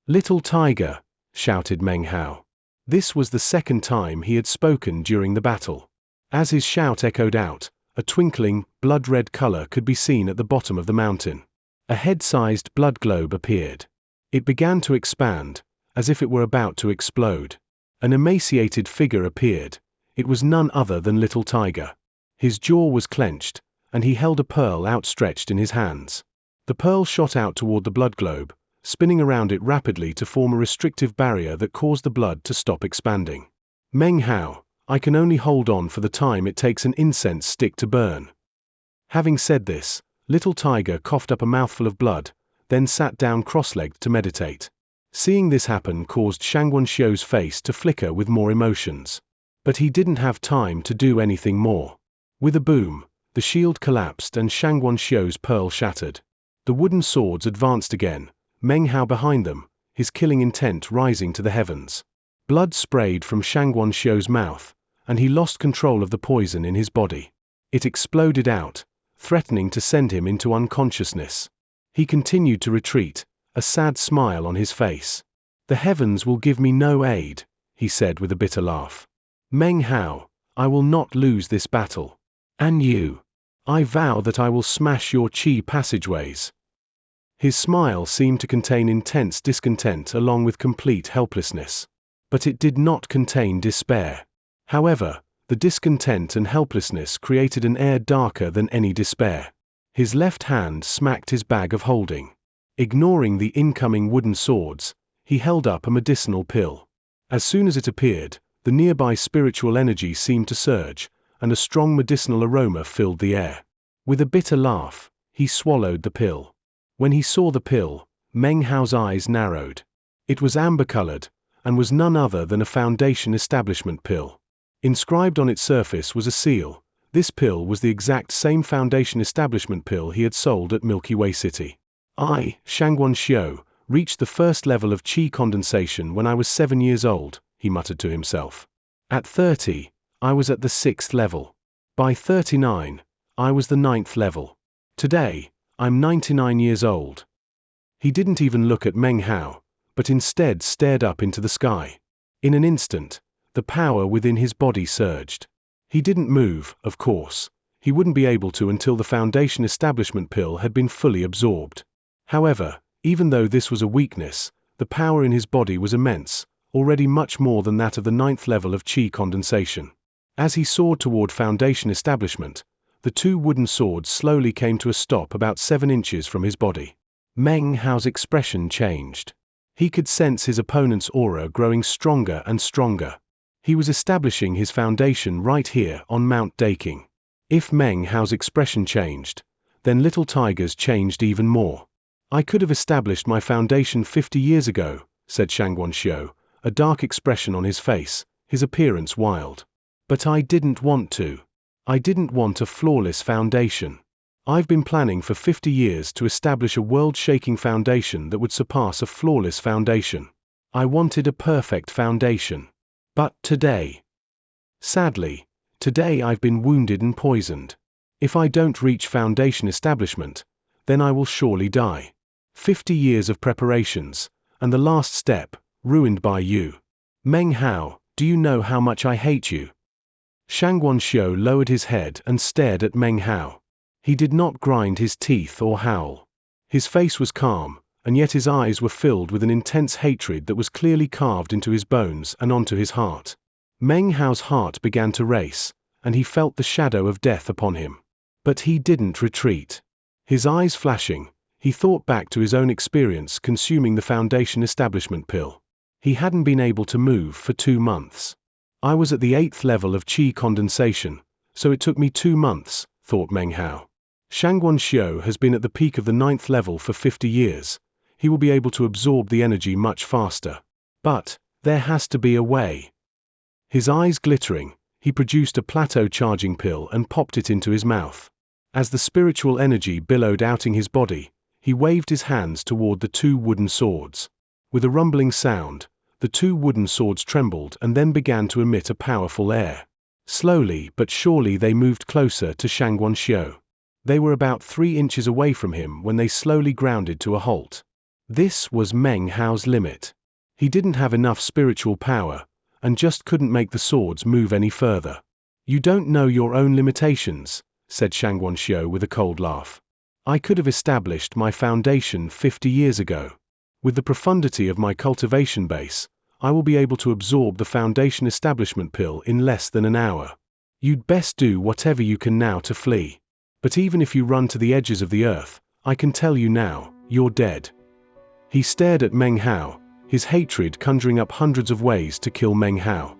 "Little tiger!" shouted Meng Hao. This was the second time he had spoken during the battle. As his shout echoed out, a twinkling, blood-red color could be seen at the bottom of the mountain. A head-sized blood globe appeared. It began to expand, as if it were about to explode. An emaciated figure appeared. It was none other than Little Tiger. His jaw was clenched, and he held a pearl outstretched in his hands. The pearl shot out toward the blood globe, spinning around it rapidly to form a restrictive barrier that caused the blood to stop expanding. "Meng Hao, I can only hold on for the time it takes an incense stick to burn." Having said this, Little Tiger coughed up a mouthful of blood, then sat down cross-legged to meditate. Seeing this happen caused Xianxia's face to flicker with more emotions. But he didn't have time to do anything more. With a boom, the shield collapsed and Xianxia's pearl shattered. The wooden swords advanced again, Meng Hao behind them, his killing intent rising to the heavens. Blood sprayed from Xianxia's mouth, and he lost control of the poison in his body. It exploded out, threatening to send him into unconsciousness. He continued to retreat, a sad smile on his face. "The heavens will give me no aid," he said with a bitter laugh. "Meng Hao, I will not lose this battle. And you? I vow that I will smash your qi passageways." His smile seemed to contain intense discontent along with complete helplessness. But it did not contain despair. However, the discontent and helplessness created an air darker than any despair. His left hand smacked his bag of holding. Ignoring the incoming wooden swords, he held up a medicinal pill. As soon as it appeared, the nearby spiritual energy seemed to surge, and a strong medicinal aroma filled the air. With a bitter laugh, he swallowed the pill. When he saw the pill, Meng Hao's eyes narrowed. It was amber-colored, and was none other than a Foundation Establishment pill. Inscribed on its surface was a seal. This pill was the exact same Foundation Establishment pill he had sold at Milky Way City. "I, Xianxia, reached the first level of qi condensation when I was 7 years old," he muttered to himself. "At 30, I was at the 6th level. By 39, I was the 9th level. Today, I'm 99 years old." He didn't even look at Meng Hao, but instead stared up into the sky. In an instant, the power within his body surged. He didn't move, of course. He wouldn't be able to until the Foundation Establishment pill had been fully absorbed. However, even though this was a weakness, the power in his body was immense, already much more than that of the 9th level of qi condensation. As he soared toward Foundation Establishment, the two wooden swords slowly came to a stop about 7 inches from his body. Meng Hao's expression changed. He could sense his opponent's aura growing stronger and stronger. He was establishing his foundation right here on Mount Daking. If Meng Hao's expression changed, then Little Tiger's changed even more. "I could have established my foundation 50 years ago," said Xianxia, a dark expression on his face, his appearance wild. "But I didn't want to. I didn't want a flawless foundation. I've been planning for 50 years to establish a world-shaking foundation that would surpass a flawless foundation. I wanted a perfect foundation. But sadly, today I've been wounded and poisoned. If I don't reach foundation establishment, then I will surely die. 50 years of preparations, and the last step, ruined by you. Meng Hao, do you know how much I hate you? Xianxia lowered his head and stared at Meng Hao. He did not grind his teeth or howl. His face was calm, and yet his eyes were filled with an intense hatred that was clearly carved into his bones and onto his heart. Meng Hao's heart began to race, and he felt the shadow of death upon him. But he didn't retreat. His eyes flashing, he thought back to his own experience consuming the foundation establishment pill. He hadn't been able to move for 2 months. I was at the 8th level of qi condensation, so it took me 2 months, thought Meng Hao. Xianxia has been at the peak of the 9th level for 50 years. He will be able to absorb the energy much faster. But there has to be a way. His eyes glittering, he produced a plateau charging pill and popped it into his mouth. As the spiritual energy billowed outing his body, he waved his hands toward the 2 wooden swords. With a rumbling sound, the 2 wooden swords trembled and then began to emit a powerful air. Slowly but surely they moved closer to Xianxia. They were about 3 inches away from him when they slowly grounded to a halt. This was Meng Hao's limit. He didn't have enough spiritual power, and just couldn't make the swords move any further. You don't know your own limitations, said Xianxia with a cold laugh. I could have established my foundation 50 years ago. With the profundity of my cultivation base, I will be able to absorb the foundation establishment pill in less than an hour. You'd best do whatever you can now to flee. But even if you run to the edges of the earth, I can tell you now, you're dead. He stared at Meng Hao, his hatred conjuring up hundreds of ways to kill Meng Hao.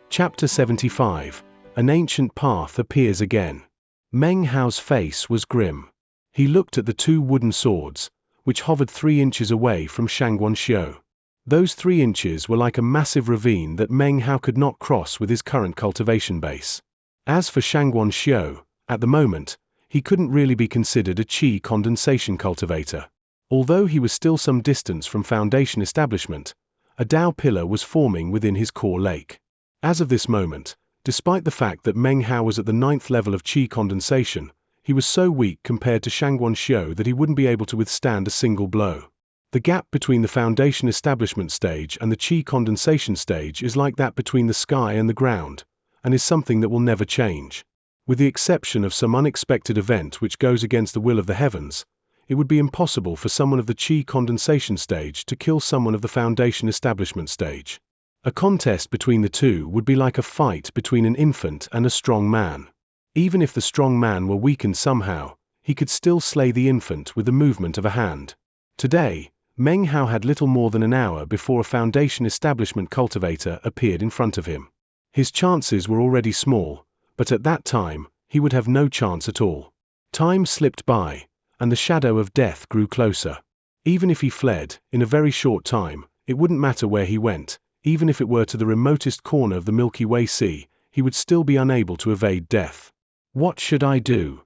Chapter 75. An ancient path appears again. Meng Hao's face was grim. He looked at the 2 wooden swords, which hovered 3 inches away from Xianxia. Those 3 inches were like a massive ravine that Meng Hao could not cross with his current cultivation base. As for Xianxia, at the moment, he couldn't really be considered a qi condensation cultivator. Although he was still some distance from foundation establishment, a Dao pillar was forming within his core lake. As of this moment, despite the fact that Meng Hao was at the 9th level of qi condensation, he was so weak compared to Xianxia that he wouldn't be able to withstand a single blow. The gap between the foundation establishment stage and the qi condensation stage is like that between the sky and the ground, and is something that will never change. With the exception of some unexpected event which goes against the will of the heavens, it would be impossible for someone of the qi condensation stage to kill someone of the foundation establishment stage. A contest between the 2 would be like a fight between an infant and a strong man. Even if the strong man were weakened somehow, he could still slay the infant with the movement of a hand. Today, Meng Hao had little more than an hour before a foundation establishment cultivator appeared in front of him. His chances were already small, but at that time, he would have no chance at all. Time slipped by, and the shadow of death grew closer. Even if he fled, in a very short time, it wouldn't matter where he went. Even if it were to the remotest corner of the Milky Way Sea, he would still be unable to evade death. What should I do?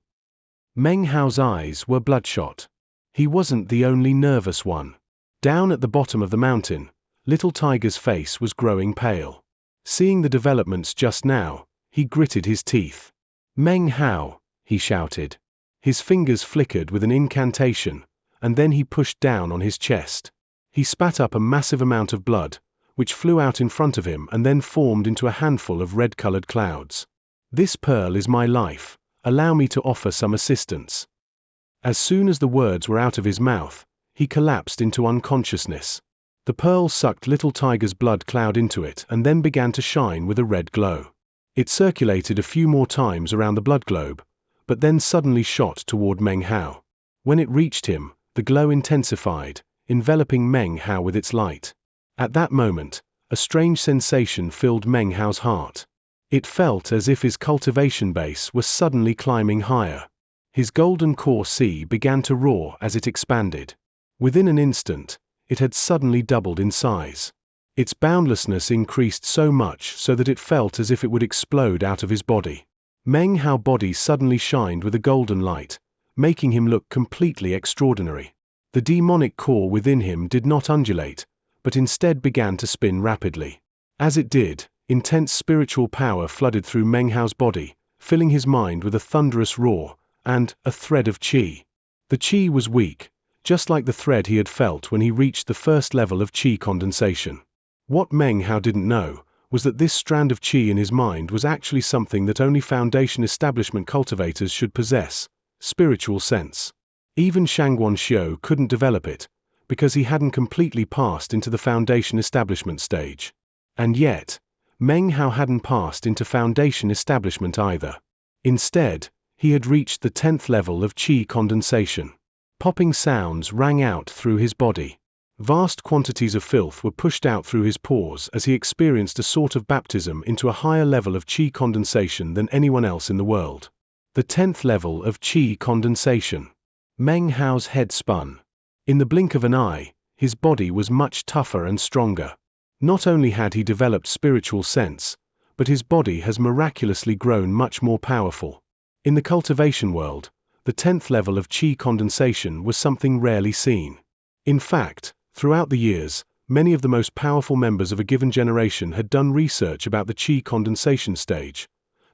Meng Hao's eyes were bloodshot. He wasn't the only nervous one. Down at the bottom of the mountain, little Tiger's face was growing pale. Seeing the developments just now, he gritted his teeth. Meng Hao, he shouted. His fingers flickered with an incantation, and then he pushed down on his chest. He spat up a massive amount of blood, which flew out in front of him and then formed into a handful of red-colored clouds. This pearl is my life, allow me to offer some assistance. As soon as the words were out of his mouth, he collapsed into unconsciousness. The pearl sucked little Tiger's blood cloud into it and then began to shine with a red glow. It circulated a few more times around the blood globe, but then suddenly shot toward Meng Hao. When it reached him, the glow intensified, enveloping Meng Hao with its light. At that moment, a strange sensation filled Meng Hao's heart. It felt as if his cultivation base was suddenly climbing higher. His golden core sea began to roar as it expanded. Within an instant, it had suddenly doubled in size. Its boundlessness increased so much so that it felt as if it would explode out of his body. Meng Hao's body suddenly shined with a golden light, making him look completely extraordinary. The demonic core within him did not undulate, but instead began to spin rapidly. As it did, intense spiritual power flooded through Meng Hao's body, filling his mind with a thunderous roar and a thread of qi. The qi was weak, just like the thread he had felt when he reached the first level of qi condensation. What Meng Hao didn't know was that this strand of qi in his mind was actually something that only Foundation establishment cultivators should possess: spiritual sense. Even Xianxia couldn't develop it, because he hadn't completely passed into the Foundation establishment stage. And yet, Meng Hao hadn't passed into Foundation establishment either. Instead, he had reached the 10th level of qi condensation. Popping sounds rang out through his body. Vast quantities of filth were pushed out through his pores as he experienced a sort of baptism into a higher level of qi condensation than anyone else in the world. The 10th level of qi condensation. Meng Hao's head spun. In the blink of an eye, his body was much tougher and stronger. Not only had he developed spiritual sense, but his body has miraculously grown much more powerful. In the cultivation world, the 10th level of qi condensation was something rarely seen. In fact, throughout the years, many of the most powerful members of a given generation had done research about the qi condensation stage,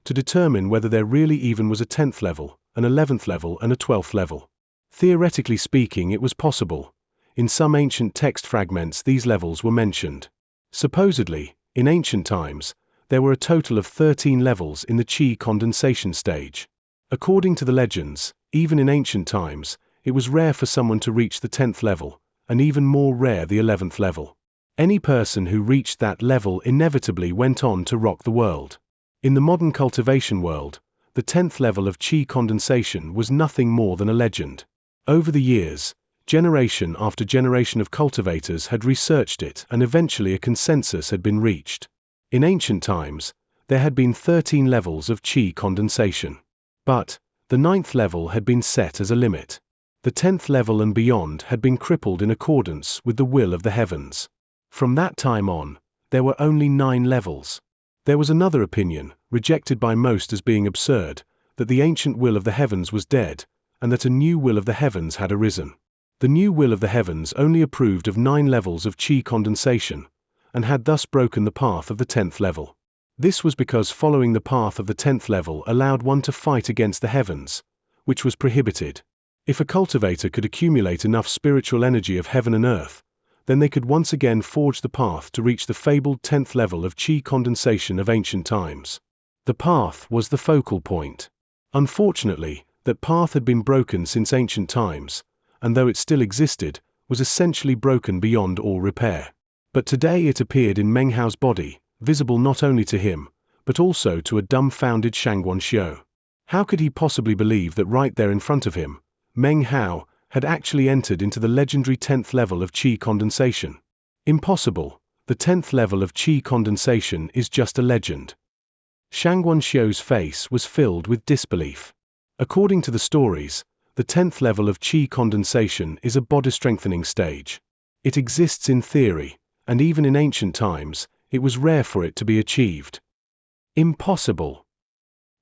to determine whether there really even was a 10th level, an 11th level and a 12th level. Theoretically speaking, it was possible. In some ancient text fragments these levels were mentioned. Supposedly, in ancient times, there were a total of 13 levels in the qi condensation stage. According to the legends, even in ancient times, it was rare for someone to reach the 10th level, and even more rare the 11th level. Any person who reached that level inevitably went on to rock the world. In the modern cultivation world, the 10th level of qi condensation was nothing more than a legend. Over the years, generation after generation of cultivators had researched it, and eventually a consensus had been reached. In ancient times, there had been 13 levels of qi condensation. But the 9th level had been set as a limit. The 10th level and beyond had been crippled in accordance with the will of the heavens. From that time on, there were only 9 levels. There was another opinion, rejected by most as being absurd, that the ancient will of the heavens was dead, and that a new will of the heavens had arisen. The new will of the heavens only approved of 9 levels of qi condensation, and had thus broken the path of the 10th level. This was because following the path of the 10th level allowed one to fight against the heavens, which was prohibited. If a cultivator could accumulate enough spiritual energy of heaven and earth, then they could once again forge the path to reach the fabled 10th level of qi condensation of ancient times. The path was the focal point. Unfortunately, that path had been broken since ancient times, and though it still existed, was essentially broken beyond all repair. But today it appeared in Meng Hao's body, visible not only to him, but also to a dumbfounded Xianxia. How could he possibly believe that right there in front of him, Meng Hao had actually entered into the legendary 10th level of qi condensation? Impossible. The 10th level of qi condensation is just a legend. Xianxia's face was filled with disbelief. According to the stories, the 10th level of qi condensation is a body-strengthening stage. It exists in theory, and even in ancient times, it was rare for it to be achieved. Impossible.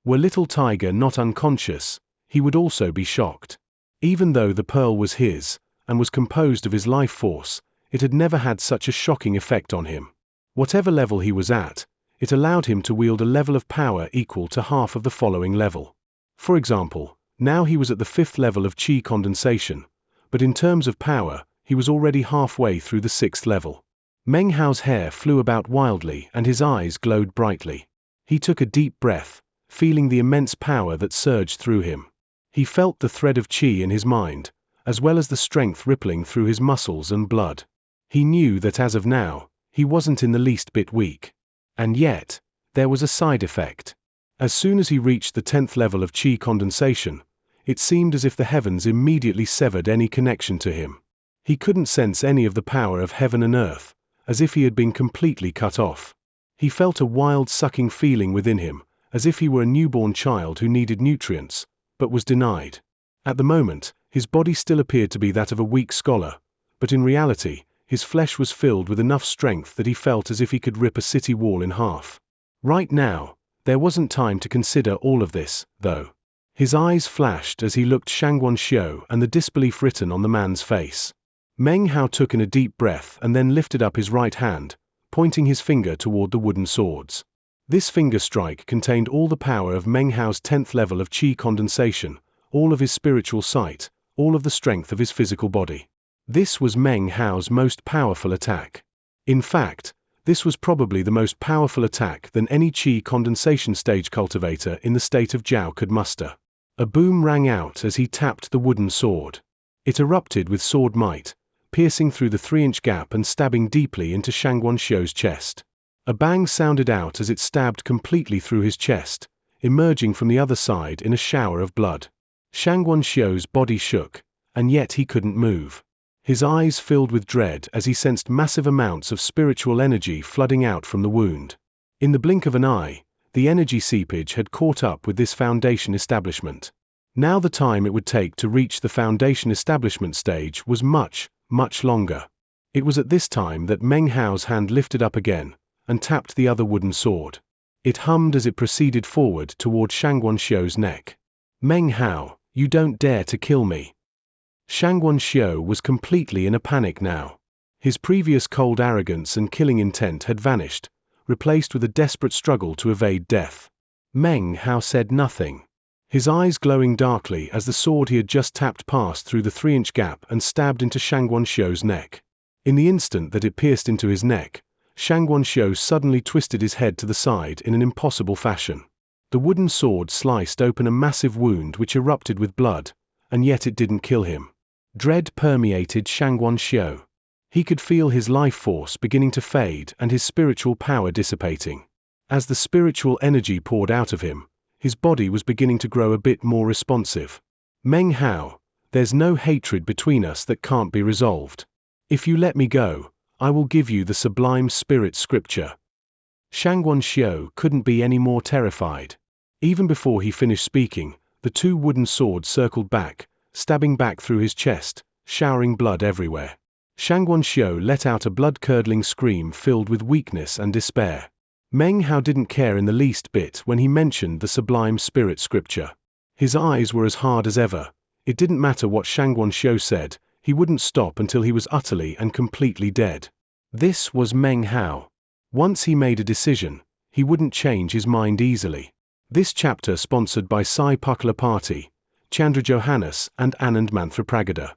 Were Little Tiger not unconscious, he would also be shocked. Even though the pearl was his, and was composed of his life force, it had never had such a shocking effect on him. Whatever level he was at, it allowed him to wield a level of power equal to half of the following level. For example, now he was at the 5th level of qi condensation, but in terms of power, he was already halfway through the 6th level. Meng Hao's hair flew about wildly and his eyes glowed brightly. He took a deep breath, feeling the immense power that surged through him. He felt the thread of qi in his mind, as well as the strength rippling through his muscles and blood. He knew that as of now, he wasn't in the least bit weak. And yet, there was a side effect. As soon as he reached the 10th level of qi condensation, it seemed as if the heavens immediately severed any connection to him. He couldn't sense any of the power of heaven and earth, as if he had been completely cut off. He felt a wild sucking feeling within him, as if he were a newborn child who needed nutrients, but was denied. At the moment, his body still appeared to be that of a weak scholar, but in reality, his flesh was filled with enough strength that he felt as if he could rip a city wall in half. Right now, there wasn't time to consider all of this, though. His eyes flashed as he looked Xianxia and the disbelief written on the man's face. Meng Hao took in a deep breath and then lifted up his right hand, pointing his finger toward the wooden swords. This finger strike contained all the power of Meng Hao's 10th level of qi condensation, all of his spiritual sight, all of the strength of his physical body. This was Meng Hao's most powerful attack. In fact, this was probably the most powerful attack than any qi condensation stage cultivator in the state of Jiao could muster. A boom rang out as he tapped the wooden sword. It erupted with sword might, piercing through the 3-inch gap and stabbing deeply into Xianxia's chest. A bang sounded out as it stabbed completely through his chest, emerging from the other side in a shower of blood. Xianxia's body shook, and yet he couldn't move. His eyes filled with dread as he sensed massive amounts of spiritual energy flooding out from the wound. In the blink of an eye, the energy seepage had caught up with this foundation establishment. Now the time it would take to reach the foundation establishment stage was much, much longer. It was at this time that Meng Hao's hand lifted up again, and tapped the other wooden sword. It hummed as it proceeded forward toward Xianxia's neck. "Meng Hao, you don't dare to kill me." Xianxia was completely in a panic now. His previous cold arrogance and killing intent had vanished, replaced with a desperate struggle to evade death. Meng Hao said nothing, his eyes glowing darkly as the sword he had just tapped passed through the 3-inch gap and stabbed into Xianxia's neck. In the instant that it pierced into his neck, Xianxia suddenly twisted his head to the side in an impossible fashion. The wooden sword sliced open a massive wound which erupted with blood, and yet it didn't kill him. Dread permeated Xianxia. He could feel his life force beginning to fade and his spiritual power dissipating. As the spiritual energy poured out of him, his body was beginning to grow a bit more responsive. "Meng Hao, there's no hatred between us that can't be resolved. If you let me go, I will give you the sublime spirit scripture." Xianxia couldn't be any more terrified. Even before he finished speaking, the 2 wooden swords circled back, stabbing back through his chest, showering blood everywhere. Xianxia let out a blood-curdling scream filled with weakness and despair. Meng Hao didn't care in the least bit when he mentioned the sublime spirit scripture. His eyes were as hard as ever. It didn't matter what Xianxia said, he wouldn't stop until he was utterly and completely dead. This was Meng Hao. Once he made a decision, he wouldn't change his mind easily. This chapter sponsored by Sai Pukla Party, Chandra Johannes and Anand Manthra Pragada.